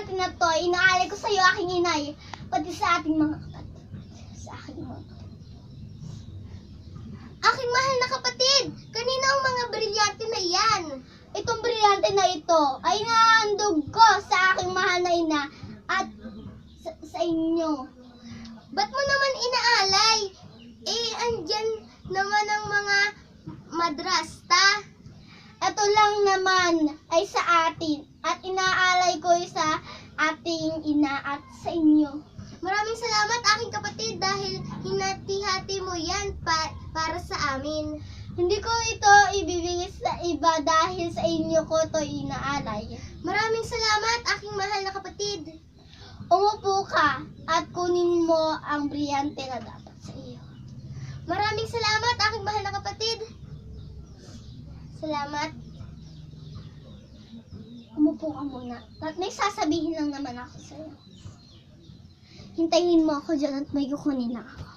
brilyante na to, inaalay ko sa'yo, aking inay, pati sa ating mga kapatid. Sa aking mga kapatid. Aking mahal na kapatid, kanina ang mga brilyante na iyan? Itong brilyante na ito ay nahandog ko sa aking mahal na ina at sa inyo. Ba't mo naman inaalay? Andyan naman ang mga madrasta. Ito lang naman ay sa atin at inaalay ko sa ating ina at sa inyo. Maraming salamat aking kapatid dahil hinati-hati mo yan para sa amin. Hindi ko ito ibibigay sa iba dahil sa inyo ko ito inaalay. Maraming salamat aking mahal na kapatid. Umupo ka at kunin mo ang brilyante na dapat sa iyo. Maraming salamat aking mahal na kapatid. Salamat. Umupo ka muna. At may sasabihin lang naman ako sa'yo. Hintayin mo ako dyan at may kukunin na ako.